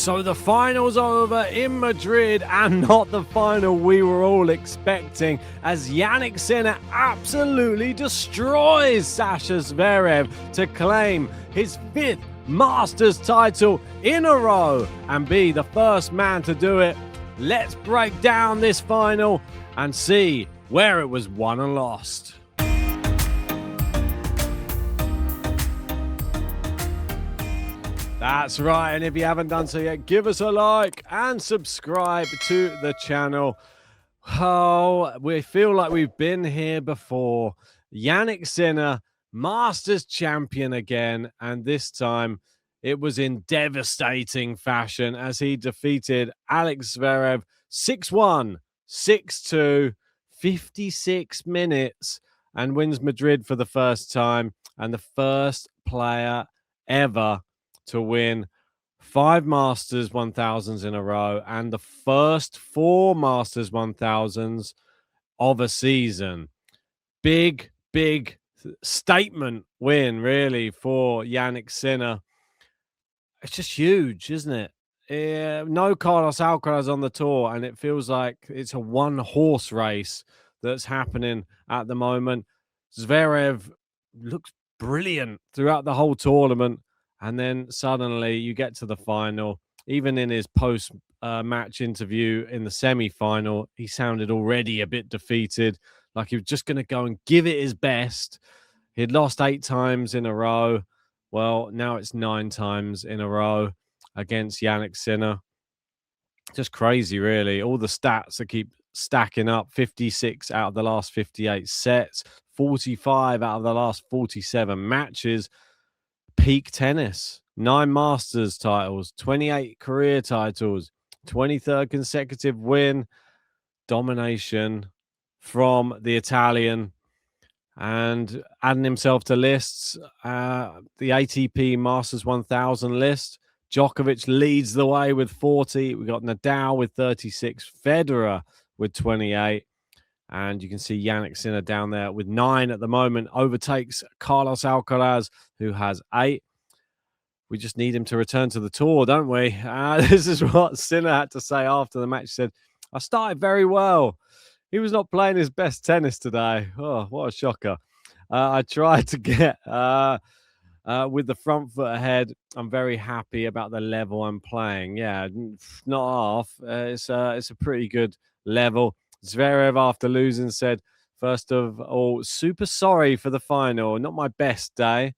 So the final's over in Madrid, and not the final we were all expecting, as Jannik Sinner absolutely destroys Sasha Zverev to claim his 5th Masters title in a row and be the first man to do it. Let's break down this final and see where it was won and lost. That's right, and if you haven't done so yet, give us a like and subscribe to the channel. Oh, we feel like we've been here before. Jannik Sinner, Masters champion again, and this time it was in devastating fashion as he defeated Alex Zverev 6-1, 6-2, 56 minutes, and wins Madrid for the first time, and the first player ever to win 5 Masters 1000s in a row and the first 4 Masters 1000s of a season. Big statement win, really, for Jannik Sinner. It's just huge, isn't it? No Carlos Alcaraz on the tour, and it feels like it's a one-horse race that's happening at the moment. Zverev looks brilliant throughout the whole tournament. And then suddenly you get to the final. Even in his post-match interview in the semi-final, he sounded already a bit defeated, like he was just going to go and give it his best. He'd lost 8 times in a row. Well, now it's 9 times in a row against Jannik Sinner. Just crazy, really. All the stats that keep stacking up. 56 out of the last 58 sets. 45 out of the last 47 matches. Peak tennis, 9 Masters titles, 28 career titles, 23rd consecutive win, domination from the Italian, and adding himself to lists, the ATP Masters 1000 list. Djokovic leads the way with 40. We got Nadal with 36, Federer with 28. And you can see Jannik Sinner down there with 9 at the moment. Overtakes Carlos Alcaraz, who has 8. We just need him to return to the tour, don't we? This is what Sinner had to say after the match. He said, I started very well. He was not playing his best tennis today. Oh, what a shocker. I tried to get with the front foot ahead. I'm very happy about the level I'm playing. Yeah, not half. It's a pretty good level. Zverev, after losing, said, first of all, super sorry for the final. Not my best day.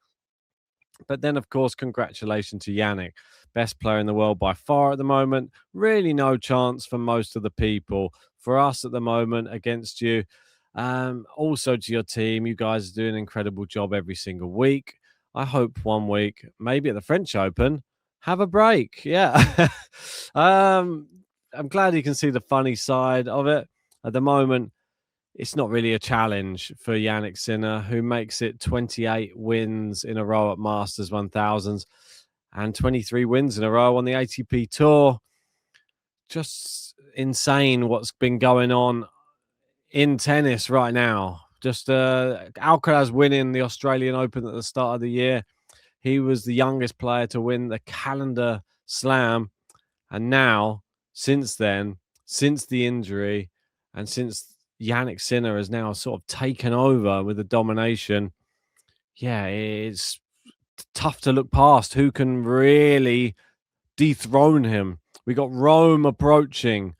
But then, of course, congratulations to Jannik. Best player in the world by far at the moment. Really no chance for most of the people. For us at the moment against you. Also to your team. You guys do an incredible job every single week. I hope one week, maybe at the French Open, have a break. Yeah. I'm glad you can see the funny side of it. At the moment, it's not really a challenge for Jannik Sinner, who makes it 28 wins in a row at Masters 1000s and 23 wins in a row on the ATP Tour. Just insane what's been going on in tennis right now. Just Alcaraz winning the Australian Open at the start of the year. He was the youngest player to win the calendar slam. And now, since then, since the injury, and since Jannik Sinner has now sort of taken over with the domination, yeah, it's tough to look past who can really dethrone him. We got Rome approaching.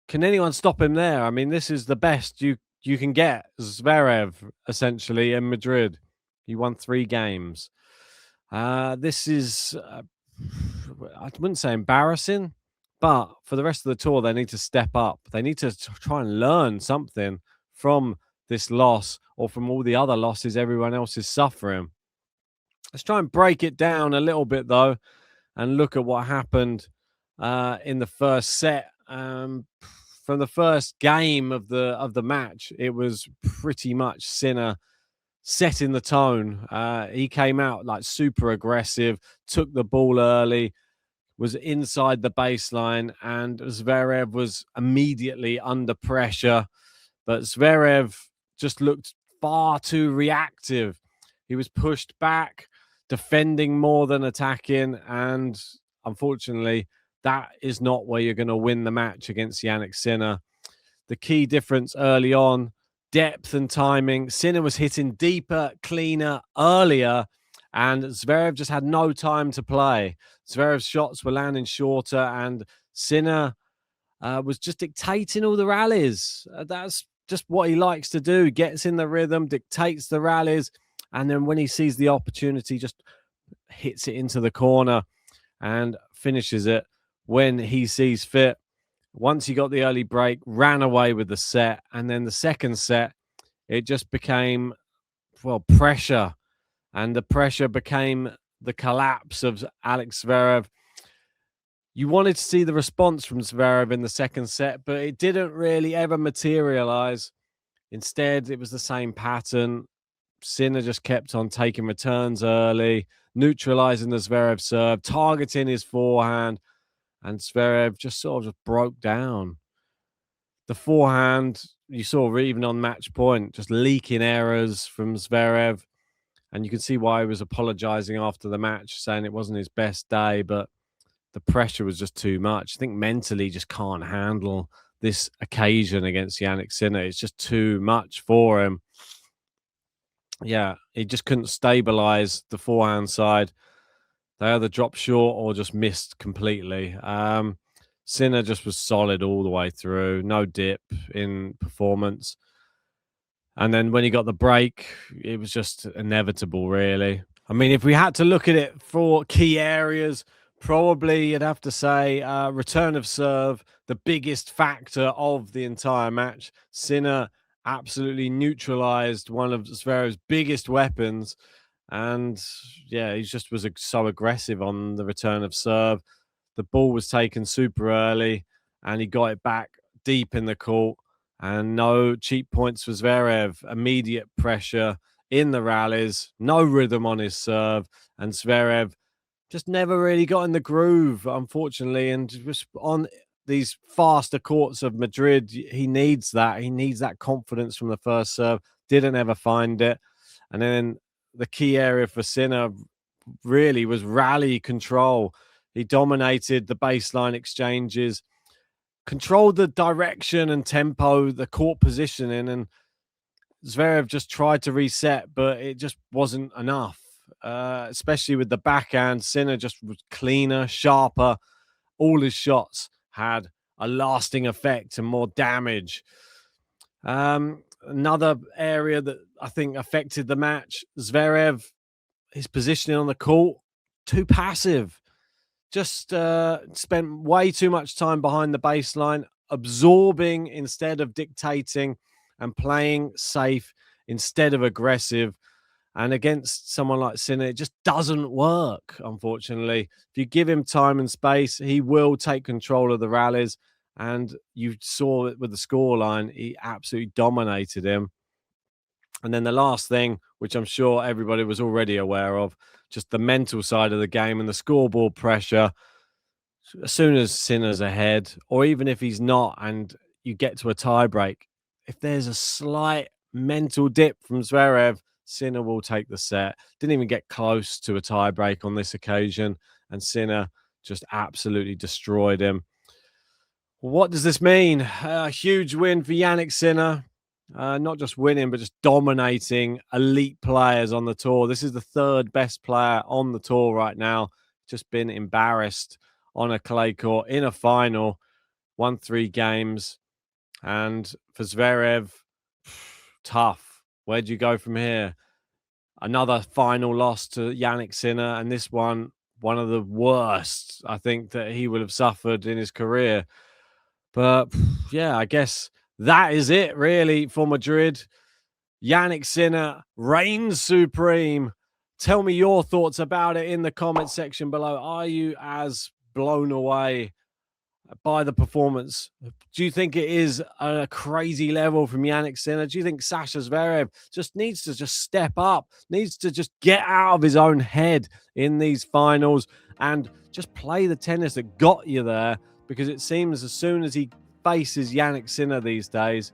Can anyone stop him there? I mean, this is the best you can get. Zverev, essentially, in Madrid. He won 3 games. This is, I wouldn't say embarrassing, but for the rest of the tour, they need to step up. They need to try and learn something from this loss or from all the other losses everyone else is suffering. Let's try and break it down a little bit, though, and look at what happened in the first set. From the first game of the match, it was pretty much Sinner setting the tone. He came out like super aggressive, took the ball early, was inside the baseline, and Zverev was immediately under pressure. But Zverev just looked far too reactive. He was pushed back, defending more than attacking, and unfortunately, that is not where you're going to win the match against Jannik Sinner. The key difference early on, depth and timing. Sinner was hitting deeper, cleaner, earlier, and Zverev just had no time to play. Zverev's shots were landing shorter, and Sinner was just dictating all the rallies. That's just what he likes to do. Gets in the rhythm, dictates the rallies, and then when he sees the opportunity, just hits it into the corner and finishes it when he sees fit. Once he got the early break, ran away with the set. And then the second set, it just became, well, pressure. And the pressure became the collapse of Alex Zverev. You wanted to see the response from Zverev in the second set, but it didn't really ever materialize. Instead, it was the same pattern. Sinner just kept on taking returns early, neutralizing the Zverev serve, targeting his forehand, and Zverev just sort of just broke down. The forehand, you saw even on match point, just leaking errors from Zverev. And you can see why he was apologizing after the match, saying it wasn't his best day, but the pressure was just too much. I think mentally he just can't handle this occasion against Jannik Sinner. It's just too much for him. Yeah, he just couldn't stabilize the forehand side. They either dropped short or just missed completely. Sinner just was solid all the way through. No dip in performance. And then when he got the break, it was just inevitable, really. I mean, if we had to look at it for key areas, probably you'd have to say return of serve, the biggest factor of the entire match. Sinner absolutely neutralized one of Zverev's biggest weapons. And yeah, he just was so aggressive on the return of serve. The ball was taken super early and he got it back deep in the court. And no cheap points for Zverev. Immediate pressure in the rallies, no rhythm on his serve. And Zverev just never really got in the groove, unfortunately. And just on these faster courts of Madrid, he needs that. He needs that confidence from the first serve. Didn't ever find it. And then the key area for Sinner really was rally control. He dominated the baseline exchanges, controlled the direction and tempo, the court positioning, and Zverev just tried to reset, but it just wasn't enough, especially with the backhand. Sinner just was cleaner, sharper. All his shots had a lasting effect and more damage. Another area that I think affected the match, Zverev, his positioning on the court, too passive. Just spent way too much time behind the baseline, absorbing instead of dictating, and playing safe instead of aggressive. And against someone like Sinner, it just doesn't work, unfortunately. If you give him time and space, he will take control of the rallies. And you saw it with the scoreline. He absolutely dominated him. And then the last thing, which I'm sure everybody was already aware of, just the mental side of the game and the scoreboard pressure. As soon as Sinner's ahead, or even if he's not, and you get to a tiebreak, if there's a slight mental dip from Zverev, Sinner will take the set. Didn't even get close to a tiebreak on this occasion, and Sinner just absolutely destroyed him. What does this mean? A huge win for Jannik Sinner. Not just winning, but just dominating elite players on the tour. This is the third best player on the tour right now. Just been embarrassed on a clay court in a final. Won 3 games. And for Zverev, tough. Where do you go from here? Another final loss to Jannik Sinner. And this one of the worst, I think, that he would have suffered in his career. But yeah, I guess that is it really for Madrid. Jannik Sinner reigns supreme. Tell me your thoughts about it in the comment section below. Are you as blown away by the performance? Do you think it is a crazy level from Jannik Sinner? Do you think Sasha Zverev just needs to just step up, needs to just get out of his own head in these finals and just play the tennis that got you there? Because it seems as soon as he faces Jannik Sinner these days,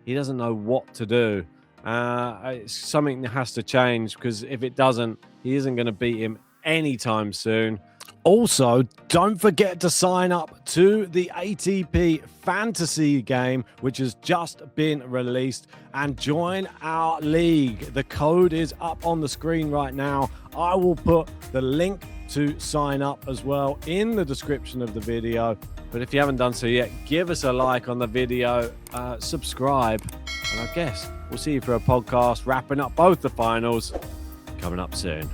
he doesn't know what to do. It's something that has to change, because if it doesn't, he isn't going to beat him anytime soon. Also, don't forget to sign up to the ATP Fantasy game, which has just been released, and join our league. The code is up on the screen right now. I will put the link to sign up as well in the description of the video. But if you haven't done so yet, give us a like on the video, subscribe, and I guess we'll see you for a podcast wrapping up both the finals coming up soon.